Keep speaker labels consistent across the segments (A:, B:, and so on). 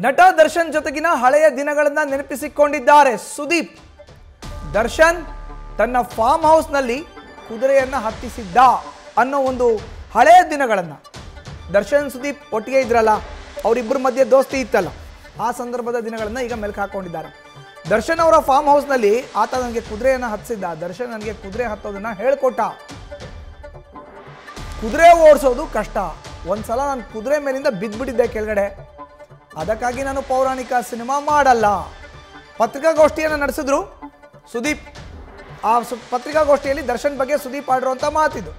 A: ನಟ ದರ್ಶನ್ ಜೊತೆಗಿನ ಹಳೆಯ ದಿನಗಳನ್ನು ನೆನಪಿಸಿಕೊಂಡಿದ್ದಾರೆ ಸುದೀಪ್. ದರ್ಶನ್ ತನ್ನ ಫಾರ್ಮ್ ಹೌಸ್ನಲ್ಲಿ ಕುದುರೆಯನ್ನು ಹತ್ತಿಸಿದ್ದ ಅನ್ನೋ ಒಂದು ಹಳೆಯ ದಿನಗಳನ್ನು ದರ್ಶನ್ ಸುದೀಪ್ ಒಟ್ಟಿಗೆ ಇದ್ರಲ್ಲ, ಅವರಿಬ್ಬರ ಮಧ್ಯೆ ದೋಸ್ತಿ ಇತ್ತಲ್ಲ, ಆ ಸಂದರ್ಭದ ದಿನಗಳನ್ನು ಈಗ ಮೆಲ್ಕು ಹಾಕೊಂಡಿದ್ದಾರೆ. ದರ್ಶನ್ ಅವರ ಫಾರ್ಮ್ ಹೌಸ್ನಲ್ಲಿ ಆತ ನನಗೆ ಕುದುರೆಯನ್ನು ಹತ್ತಿಸಿದ್ದ, ದರ್ಶನ್ ನನಗೆ ಕುದುರೆ ಹತ್ತೋದನ್ನು ಹೇಳ್ಕೊಟ್ಟ. ಕುದುರೆ ಓಡಿಸೋದು ಕಷ್ಟ, ಒಂದ್ಸಲ ನಾನು ಕುದುರೆ ಮೇಲಿಂದ ಬಿದ್ದುಬಿಟ್ಟಿದ್ದೆ ಕೆಳಗಡೆ, ಅದಕ್ಕಾಗಿ ನಾನು ಪೌರಾಣಿಕ ಸಿನಿಮಾ ಮಾಡಲ್ಲ. ಪತ್ರಿಕಾಗೋಷ್ಠಿಯನ್ನು ನಡೆಸಿದ್ರು ಸುದೀಪ್. ಆ ಪತ್ರಿಕಾಗೋಷ್ಠಿಯಲ್ಲಿ ದರ್ಶನ್ ಬಗ್ಗೆ ಸುದೀಪ್ ಆಡಿರುವಂಥ ಮಾತಿದು.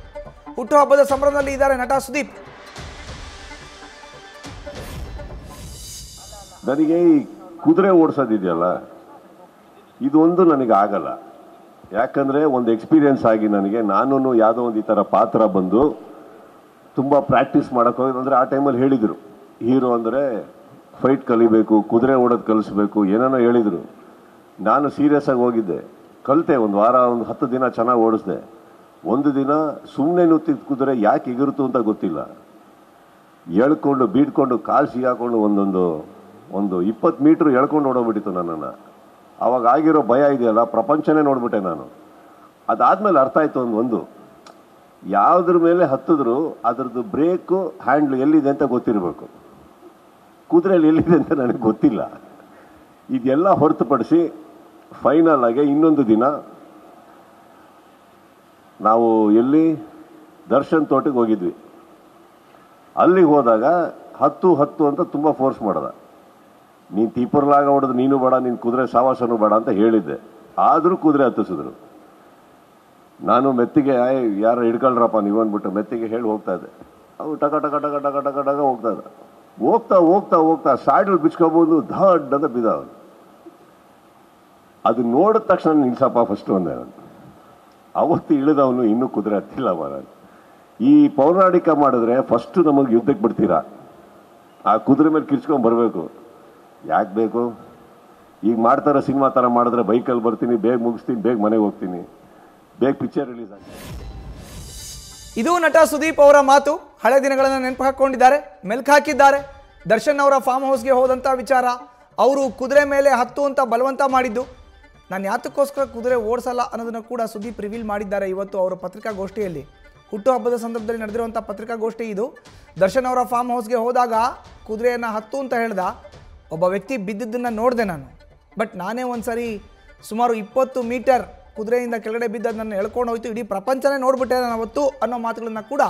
A: ಹುಟ್ಟುಹಬ್ಬದ ಸಂಭ್ರಮದಲ್ಲಿ ಇದ್ದಾರೆ ನಟ ಸುದೀಪ್.
B: ನನಗೆ ಈ ಕುದುರೆ ಓಡಿಸೋದಿದೆಯಲ್ಲ, ಇದೊಂದು ನನಗೆ ಆಗಲ್ಲ. ಯಾಕಂದರೆ ಒಂದು ಎಕ್ಸ್ಪೀರಿಯನ್ಸ್ ಆಗಿ ನನಗೆ ನಾನು ಯಾವುದೋ ಒಂದು ಈ ಥರ ಪಾತ್ರ ಬಂದು ತುಂಬ ಪ್ರಾಕ್ಟೀಸ್ ಮಾಡೋಕ್ಕೆ ಹೋಗಿದ್ದು. ಅಂದರೆ ಆ ಟೈಮಲ್ಲಿ ಹೇಳಿದರು, ಹೀರೋ ಅಂದರೆ ಫೈಟ್ ಕಲಿಬೇಕು, ಕುದುರೆ ಓಡೋದು ಕಲಿಸ್ಬೇಕು, ಏನೇನೋ ಹೇಳಿದರು. ನಾನು ಸೀರಿಯಸ್ ಆಗಿ ಹೋಗಿದ್ದೆ, ಕಲಿತೆ. ಒಂದು ವಾರ, ಒಂದು 10 ದಿನ ಚೆನ್ನಾಗಿ ಓಡಿಸ್ದೆ. ಒಂದು ದಿನ ಸುಮ್ಮನೆ ನುತ್ತಿದ ಕುದುರೆ ಯಾಕೆ ಎಗುರುತು ಅಂತ ಗೊತ್ತಿಲ್ಲ, ಎಳ್ಕೊಂಡು ಬೀಡ್ಕೊಂಡು ಕಾಲು ಸಿಗಾಕೊಂಡು ಒಂದು 20 ಮೀಟ್ರ್ ಎಳ್ಕೊಂಡು ಓಡೋಗ್ಬಿಟ್ಟಿತ್ತು ನನ್ನನ್ನು. ಅವಾಗ ಆಗಿರೋ ಭಯ ಇದೆಯಲ್ಲ, ಪ್ರಪಂಚನೇ ನೋಡ್ಬಿಟ್ಟೆ ನಾನು. ಅದಾದಮೇಲೆ ಅರ್ಥ ಆಯಿತು ಒಂದು ಯಾವುದ್ರ ಮೇಲೆ ಹತ್ತಿದ್ರು ಅದರದ್ದು ಬ್ರೇಕು ಹ್ಯಾಂಡ್ಲು ಎಲ್ಲಿದೆ ಅಂತ ಗೊತ್ತಿರಬೇಕು. ಕುದುರೆಯಲ್ಲಿ ಎಲ್ಲಿದೆ ಅಂತ ನನಗೆ ಗೊತ್ತಿಲ್ಲ. ಇದೆಲ್ಲ ಹೊರತುಪಡಿಸಿ ಫೈನಲ್ ಆಗಿ ಇನ್ನೊಂದು ದಿನ ನಾವು ಎಲ್ಲಿ ದರ್ಶನ್ ತೋಟಕ್ಕೆ ಹೋಗಿದ್ವಿ. ಅಲ್ಲಿಗೆ ಹೋದಾಗ ಹತ್ತು ಅಂತ ತುಂಬ ಫೋರ್ಸ್ ಮಾಡ್ದ. ನೀನು ತೀಪರ್ಲಾಗ ಹೊಡೆದು ನೀನು ಬೇಡ, ನೀನು ಕುದುರೆ ಸಾವಾಸನೂ ಬೇಡ ಅಂತ ಹೇಳಿದ್ದೆ. ಆದರೂ ಕುದುರೆ ಹತ್ತಿಸಿದ್ರು. ನಾನು ಮೆತ್ತಿಗೆ ಯಾರು ಹಿಡ್ಕೊಳ್ರಪ್ಪ ನೀವು ಅಂದ್ಬಿಟ್ಟು ಮೆತ್ತಿಗೆ ಹೇಳಿ ಹೋಗ್ತಾ ಇದ್ದೆ. ಅವು ಟಕ ಟಕ ಟಕ ಟಕ ಟಕ ಟಕ ಹೋಗ್ತಾ ಇದ್ದ. ಹೋಗ್ತಾ ಸಾಯ್ಡಲ್ಲಿ ಬಿಚ್ಕೊಬೋದು, ಧಡ್ ಅಂತ ಬಿದ್ದ. ಅದು ನೋಡಿದ ತಕ್ಷಣ ನಿಲ್ಸಪ್ಪ ಫಸ್ಟು ಅಂದೆ ನಾನು. ಅವತ್ತು ಇಳಿದವನು ಇನ್ನೂ ಕುದುರೆ ಹತ್ತಿಲ್ಲ ಮಾರ. ಈ ಪೌರಾಣಿಕ ಮಾಡಿದ್ರೆ ಫಸ್ಟು ನಮಗೆ ಯುದ್ಧಕ್ಕೆ ಬಿಡ್ತೀರಾ, ಆ ಕುದುರೆ ಮೇಲೆ ಕಿರ್ಚ್ಕೊಂಡು ಬರಬೇಕು. ಯಾಕೆ ಬೇಕು? ಈಗ ಮಾಡ್ತಾರ ಸಿನಿಮಾ ಥರ ಮಾಡಿದ್ರೆ ಬೈಕಲ್ಲಿ ಬರ್ತೀನಿ, ಬೇಗ ಮುಗಿಸ್ತೀನಿ, ಬೇಗ ಮನೆಗೆ ಹೋಗ್ತೀನಿ, ಬೇಗ ಪಿಕ್ಚರ್ ರಿಲೀಸ್ ಆಗಿ.
A: ಇದು ನಟ ಸುದೀಪ್ ಅವರ ಮಾತು. ಹಳೆ ದಿನಗಳನ್ನು ನೆನಪು ಹಾಕೊಂಡಿದ್ದಾರೆ, ಮೆಲ್ಕು ಹಾಕಿದ್ದಾರೆ. ದರ್ಶನ್ ಅವರ ಫಾರ್ಮ್ ಹೌಸ್ಗೆ ಹೋದಂಥ ವಿಚಾರ, ಅವರು ಕುದುರೆ ಮೇಲೆ ಹತ್ತು ಅಂತ ಬಲವಂತ ಮಾಡಿದ್ದು, ನಾನು ಯಾತಕ್ಕೋಸ್ಕರ ಕುದುರೆ ಓಡಿಸಲ್ಲ ಅನ್ನೋದನ್ನು ಕೂಡ ಸುದೀಪ್ ರಿವೀಲ್ ಮಾಡಿದ್ದಾರೆ ಇವತ್ತು ಅವರ ಪತ್ರಿಕಾಗೋಷ್ಠಿಯಲ್ಲಿ. ಹುಟ್ಟುಹಬ್ಬದ ಸಂದರ್ಭದಲ್ಲಿ ನಡೆದಿರುವಂಥ ಪತ್ರಿಕಾಗೋಷ್ಠಿ ಇದು. ದರ್ಶನ್ ಅವರ ಫಾರ್ಮ್ ಹೌಸ್ಗೆ ಹೋದಾಗ ಕುದುರೆಯನ್ನು ಹತ್ತು ಅಂತ ಹೇಳ್ದ. ಒಬ್ಬ ವ್ಯಕ್ತಿ ಬಿದ್ದಿದ್ದನ್ನು ನೋಡಿದೆ ನಾನು. ಬಟ್ ನಾನೇ ಒಂದ್ಸರಿ ಸುಮಾರು 20 ಮೀಟರ್ ಕುದುರೆಯಿಂದ ಕೆಳಗಡೆ ಬಿದ್ದದ್ದು ನನ್ನ ಎಳ್ಕೊಂಡು ಹೋಯ್ತು, ಇಡೀ ಪ್ರಪಂಚನೇ ನೋಡ್ಬಿಟ್ಟೆ ನಾನು ಅವತ್ತು ಅನ್ನೋ ಮಾತುಗಳನ್ನು ಕೂಡ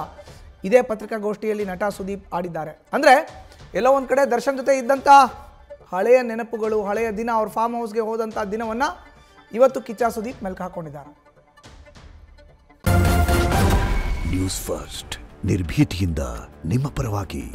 A: ಇದೇ ಪತ್ರಿಕಾಗೋಷ್ಠಿಯಲ್ಲಿ ನಟ ಸುದೀಪ್ ಆಡಿದ್ದಾರೆ. ಅಂದರೆ ಎಲ್ಲೋ ಒಂದು ಕಡೆ ದರ್ಶನ್ ಜೊತೆ ಇದ್ದಂಥ ಹಳೆಯ ನೆನಪುಗಳು, ಹಳೆಯ ದಿನ, ಅವ್ರ ಫಾರ್ಮ್ ಹೌಸ್ಗೆ ಹೋದಂಥ ದಿನವನ್ನು ಇವತ್ತು ಕಿಚ್ಚ ಸುದೀಪ್ ಮೆಲ್ಕು ಹಾಕೊಂಡಿದ್ದಾರೆ.
C: ನ್ಯೂಸ್ ಫಸ್ಟ್, ನಿರ್ಭೀತಿಯಿಂದ ನಿಮ್ಮ ಪರವಾಗಿ.